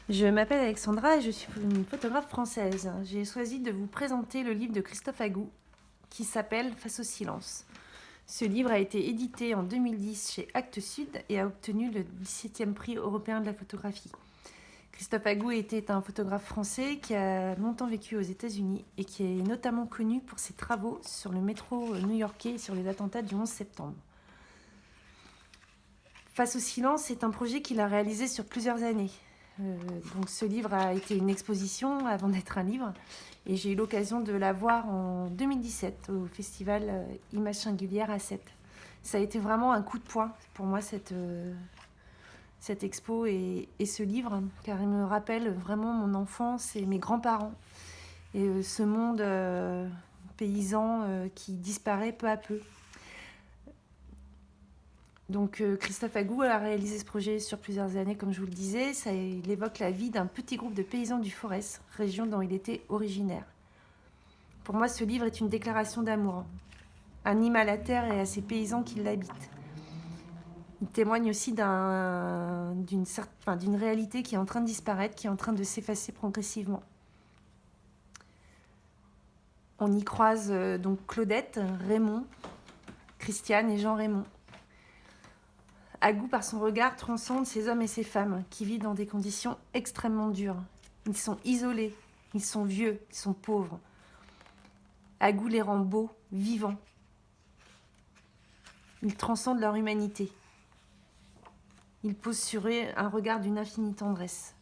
Je m'appelle Alexandra et je suis une photographe française. J'ai choisi de vous présenter le livre de Christophe Agou qui s'appelle Face au silence. Ce livre a été édité en 2010 chez Actes Sud et a obtenu le 17e prix européen de la photographie. Christophe Agou était un photographe français qui a longtemps vécu aux États-Unis et qui est notamment connu pour ses travaux sur le métro new-yorkais et sur les attentats du 11 septembre. Face au silence est un projet qu'il a réalisé sur plusieurs années. Donc ce livre a été une exposition avant d'être un livre et j'ai eu l'occasion de la voir en 2017 au festival Images Singulières à Sète. Ça a été vraiment un coup de poing pour moi cette expo et ce livre, car il me rappelle vraiment mon enfance et mes grands-parents et ce monde paysan qui disparaît peu à peu. Donc Christophe Agou a réalisé ce projet sur plusieurs années, comme je vous le disais. Il évoque la vie d'un petit groupe de paysans du Forez, région dont il était originaire. Pour moi, ce livre est une déclaration d'amour, un hymne à la terre et à ses paysans qui l'habitent. Il témoigne aussi d'une réalité qui est en train de disparaître, qui est en train de s'effacer progressivement. On y croise donc Claudette, Raymond, Christiane et Jean-Raymond. Agou, par son regard, transcende ces hommes et ces femmes qui vivent dans des conditions extrêmement dures. Ils sont isolés, ils sont vieux, ils sont pauvres. Agou les rend beaux, vivants. Ils transcendent leur humanité. Ils posent sur eux un regard d'une infinie tendresse.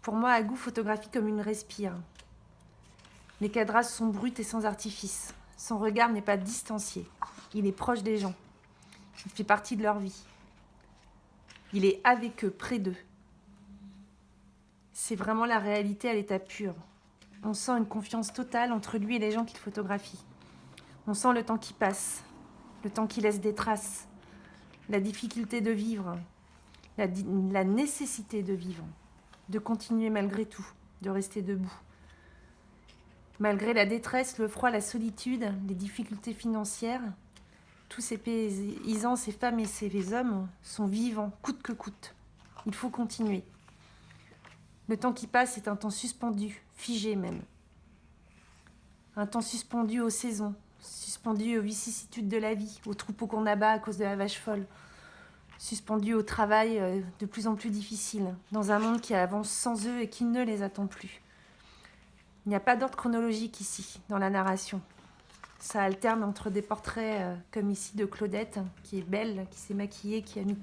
Pour moi, Agou photographie comme une respire. Les cadrages sont bruts et sans artifice. Son regard n'est pas distancié. Il est proche des gens. Il fait partie de leur vie. Il est avec eux, près d'eux. C'est vraiment la réalité à l'état pur. On sent une confiance totale entre lui et les gens qu'il photographie. On sent le temps qui passe, le temps qui laisse des traces, la difficulté de vivre, la nécessité de vivre, de continuer malgré tout, de rester debout. Malgré la détresse, le froid, la solitude, les difficultés financières, tous ces paysans, ces femmes et ces hommes sont vivants, coûte que coûte. Il faut continuer. Le temps qui passe est un temps suspendu, figé même. Un temps suspendu aux saisons, suspendu aux vicissitudes de la vie, aux troupeaux qu'on abat à cause de la vache folle, suspendu au travail de plus en plus difficile, dans un monde qui avance sans eux et qui ne les attend plus. Il n'y a pas d'ordre chronologique ici, dans la narration. Ça alterne entre des portraits comme ici de Claudette, qui est belle, qui s'est maquillée, qui a mis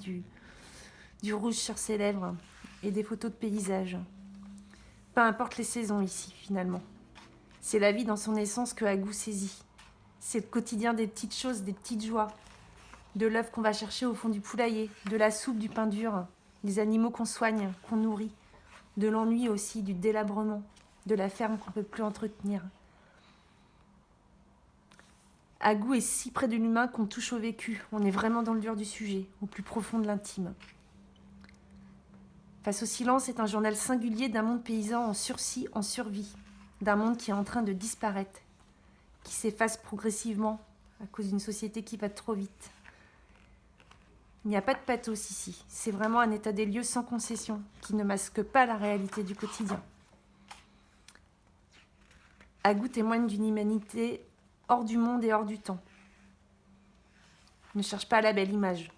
du rouge sur ses lèvres, et des photos de paysages. Peu importe les saisons ici, finalement. C'est la vie dans son essence que Agou saisit. C'est le quotidien des petites choses, des petites joies. De l'œuf qu'on va chercher au fond du poulailler, de la soupe, du pain dur, des animaux qu'on soigne, qu'on nourrit, de l'ennui aussi, du délabrement, de la ferme qu'on ne peut plus entretenir. Agou est si près de l'humain qu'on touche au vécu. On est vraiment dans le dur du sujet, au plus profond de l'intime. Face au silence est un journal singulier d'un monde paysan en sursis, en survie, d'un monde qui est en train de disparaître, qui s'efface progressivement à cause d'une société qui va trop vite. Il n'y a pas de pathos ici, c'est vraiment un état des lieux sans concession, qui ne masque pas la réalité du quotidien. Agou témoigne d'une humanité hors du monde et hors du temps. Il ne cherche pas la belle image,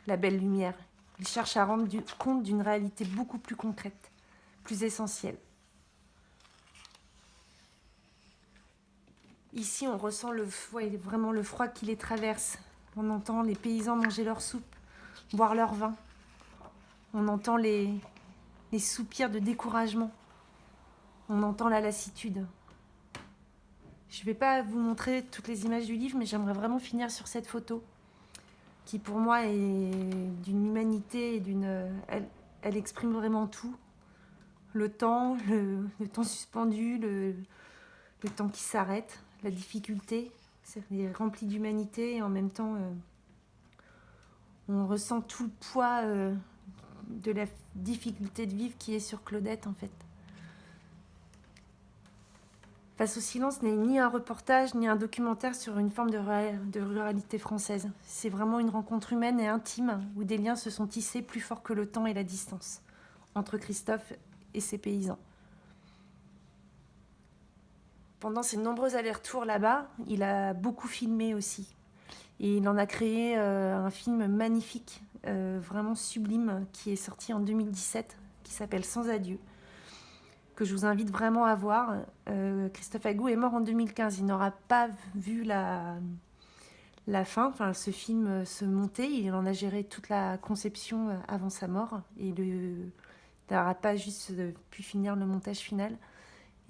la belle lumière. Il cherche à rendre compte d'une réalité beaucoup plus concrète, plus essentielle. Ici, on ressent vraiment le froid qui les traverse. On entend les paysans manger leur soupe, boire leur vin. On entend les soupirs de découragement. On entend la lassitude. Je ne vais pas vous montrer toutes les images du livre, mais j'aimerais vraiment finir sur cette photo, qui pour moi est d'une humanité et elle exprime vraiment tout. Le temps, le temps suspendu, le temps qui s'arrête, la difficulté, c'est rempli d'humanité et en même temps, on ressent tout le poids de la difficulté de vivre qui est sur Claudette en fait. Face au silence n'est ni un reportage, ni un documentaire sur une forme de ruralité française. C'est vraiment une rencontre humaine et intime où des liens se sont tissés plus forts que le temps et la distance entre Christophe et ses paysans. Pendant ses nombreux allers-retours là-bas, il a beaucoup filmé aussi. Et il en a créé un film magnifique, vraiment sublime, qui est sorti en 2017, qui s'appelle Sans adieu, que je vous invite vraiment à voir. Christophe Agou est mort en 2015. Il n'aura pas vu la fin, enfin ce film se monter. Il en a géré toute la conception avant sa mort. Et il n'aura pas juste pu finir le montage final.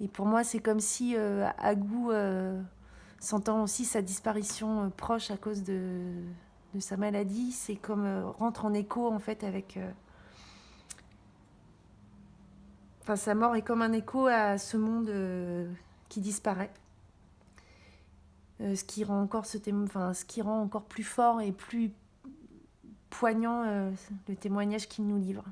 Et pour moi, c'est comme si Agou sentant aussi sa disparition proche à cause de sa maladie. C'est comme rentre en écho en fait avec... Enfin, sa mort est comme un écho à ce monde qui disparaît. Ce qui rend encore plus fort et plus poignant le témoignage qu'il nous livre.